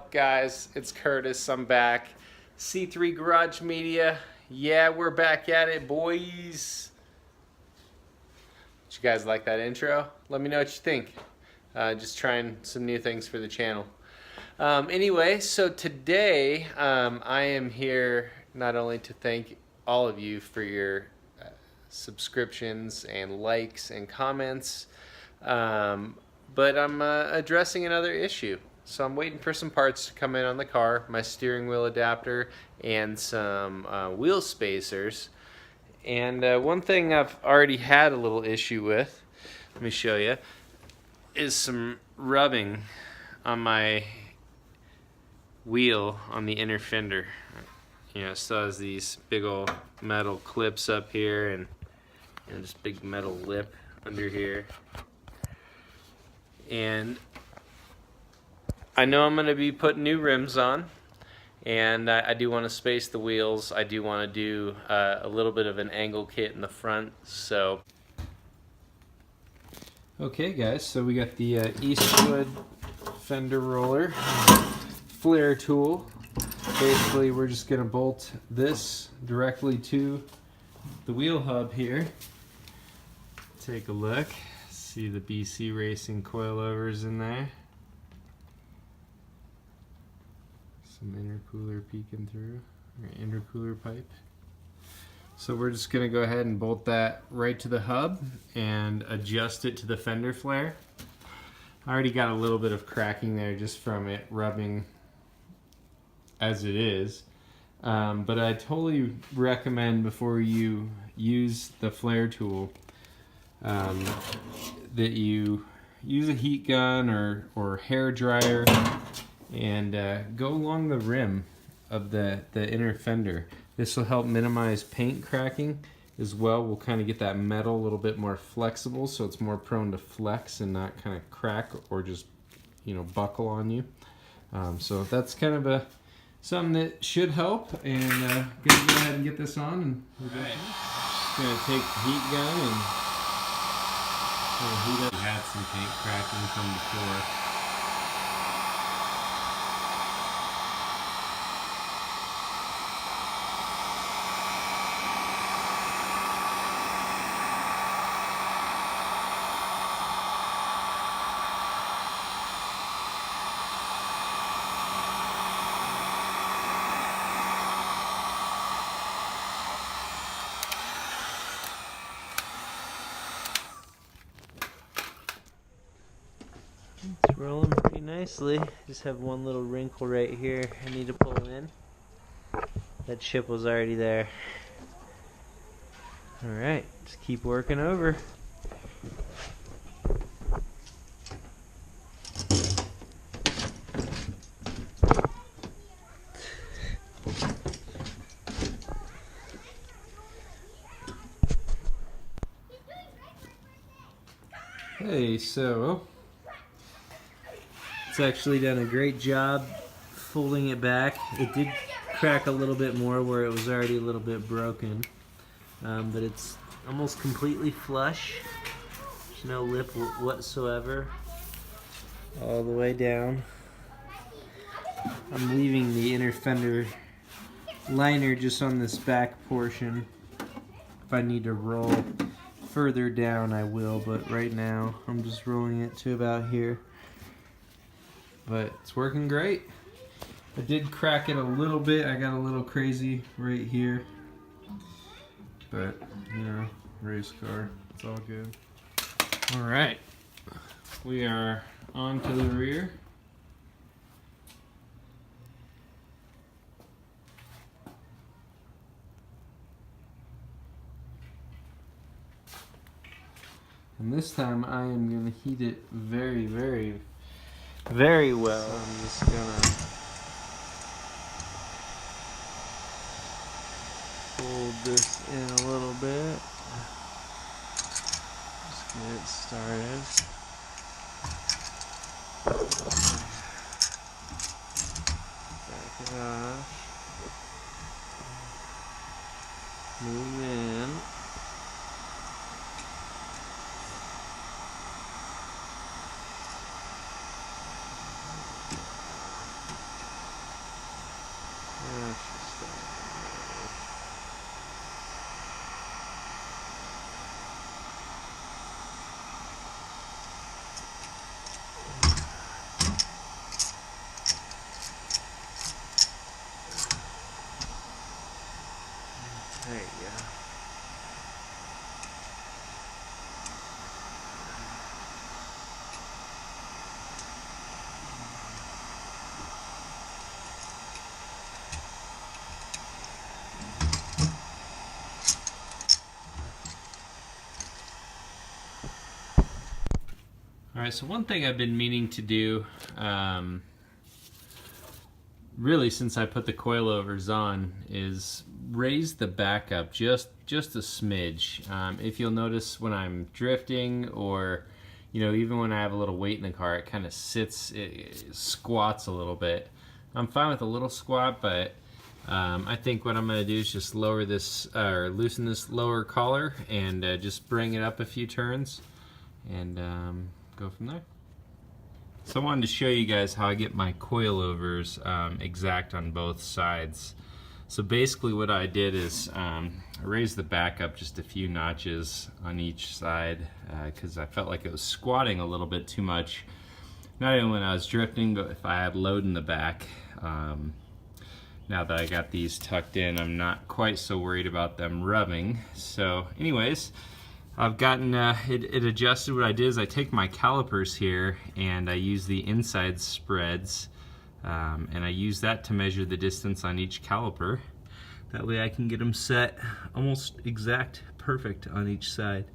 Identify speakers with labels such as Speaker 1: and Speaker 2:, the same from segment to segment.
Speaker 1: up, guys? It's Curtis. I'm back. C3Garage Media. Yeah, we're back at it, boys. Did you guys like that intro? Let me know what you think. Just trying some new things for the channel. Anyway, so today I am here not only to thank all of you for your subscriptions and likes and comments, but I'm addressing another issue. So I'm waiting for some parts to come in on the car, my steering wheel adapter and some wheel spacers. And one thing I've already had a little issue with, let me show you, is some rubbing on my wheel on the inner fender. You know, it still has these big old metal clips up here and this big metal lip under here. And I know I'm going to be putting new rims on, and I do want to space the wheels. I do want to do a little bit of an angle kit in the front. So, okay, guys. So we got the Eastwood fender roller flare tool. Basically, we're just going to bolt this directly to the wheel hub here. Take a look. See the BC Racing coilovers in there. Some intercooler peeking through, or intercooler pipe. So we're just going to go ahead and bolt that right to the hub and adjust it to the fender flare. I already got a little bit of cracking there just from it rubbing as it is. But I totally recommend before you use the flare tool that you use a heat gun or hair dryer and go along the rim of the inner fender. This will help minimize paint cracking as well. We'll kind of get that metal a little bit more flexible so it's more prone to flex and not kind of crack or just, you know, buckle on you. So that's kind of something that should help. And gonna go ahead and get this on, and we're gonna take the heat gun and heat up. We had some paint cracking from before. It's rolling pretty nicely. Just have one little wrinkle right here I need to pull in. That chip was already there. Alright, just keep working over. Hey, so it's actually done a great job folding it back. It did crack a little bit more where it was already a little bit broken, but it's almost completely flush. There's no lip whatsoever all the way down. I'm leaving the inner fender liner just on this back portion. If I need to roll further down, I will, but right now I'm just rolling it to about here. But it's working great. I did crack it a little bit. I got a little crazy right here. But, you know, race car. It's all good. Alright. We are on to the rear. And this time I am going to heat it very, very, very well. So I'm just gonna fold this in a little bit. Just get it started. Back it off. Move in. There you go. Alright, so one thing I've been meaning to do, really since I put the coilovers on, is raise the back up just a smidge. If you'll notice when I'm drifting, or even when I have a little weight in the car, it kind of sits, it squats a little bit. I'm fine with a little squat, but I think what I'm going to do is just lower this, or loosen this lower collar, and just bring it up a few turns, and go from there. So I wanted to show you guys how I get my coilovers exact on both sides. So basically what I did is I raised the back up just a few notches on each side because I felt like it was squatting a little bit too much, not only when I was drifting, but if I had load in the back. Now that I got these tucked in, I'm not quite so worried about them rubbing. So anyways, I've gotten it adjusted. What I did is I take my calipers here and I use the inside spreads, and I use that to measure the distance on each caliper. That way I can get them set almost exact, perfect on each side.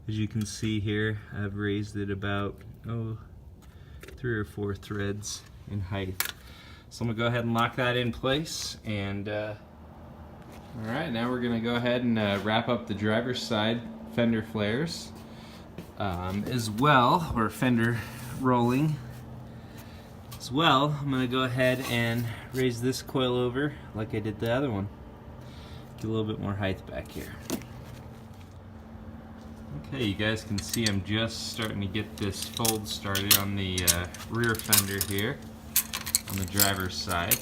Speaker 1: As you can see here, I've raised it about 3 or 4 threads in height. So I'm gonna go ahead and lock that in place, and all right, now we're gonna go ahead and wrap up the driver's side fender flares as well, or fender rolling as well. I'm going to go ahead and raise this coilover like I did the other one. Get a little bit more height back here. Okay, you guys can see I'm just starting to get this fold started on the rear fender here on the driver's side.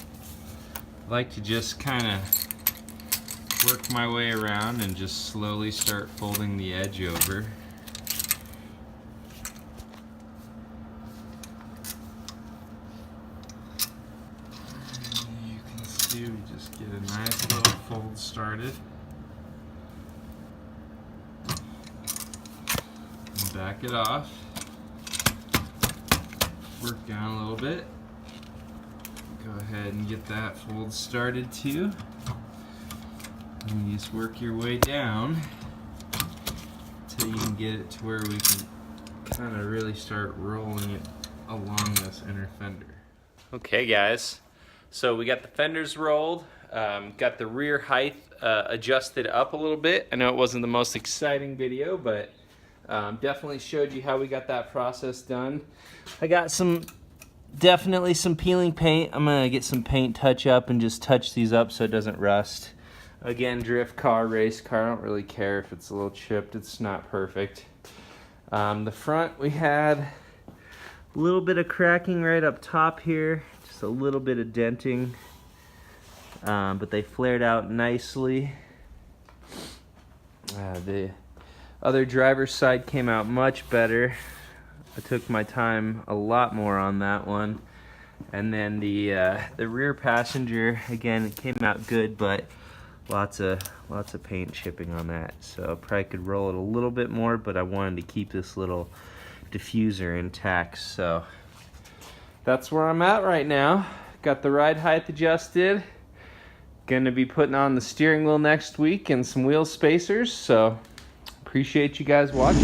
Speaker 1: I like to just kind of work my way around and just slowly start folding the edge over. You can see we just get a nice little fold started. And back it off. Work down a little bit. Go ahead and get that fold started too. And you just work your way down until you can get it to where we can kind of really start rolling it along this inner fender. Okay guys, so we got the fenders rolled, got the rear height adjusted up a little bit. I know it wasn't the most exciting video, but definitely showed you how we got that process done. I got definitely some peeling paint. I'm gonna get some paint touch up and just touch these up so it doesn't rust. Again, drift car, race car, I don't really care if it's a little chipped, it's not perfect. The front, we had a little bit of cracking right up top here, just a little bit of denting, but they flared out nicely. The other driver's side came out much better. I took my time a lot more on that one. And then the rear passenger, again, it came out good, but lots of paint chipping on that, so I probably could roll it a little bit more, but I wanted to keep this little diffuser intact. So that's where I'm at right now. Got the ride height adjusted. Gonna be putting on the steering wheel next week and some wheel spacers, so appreciate you guys watching.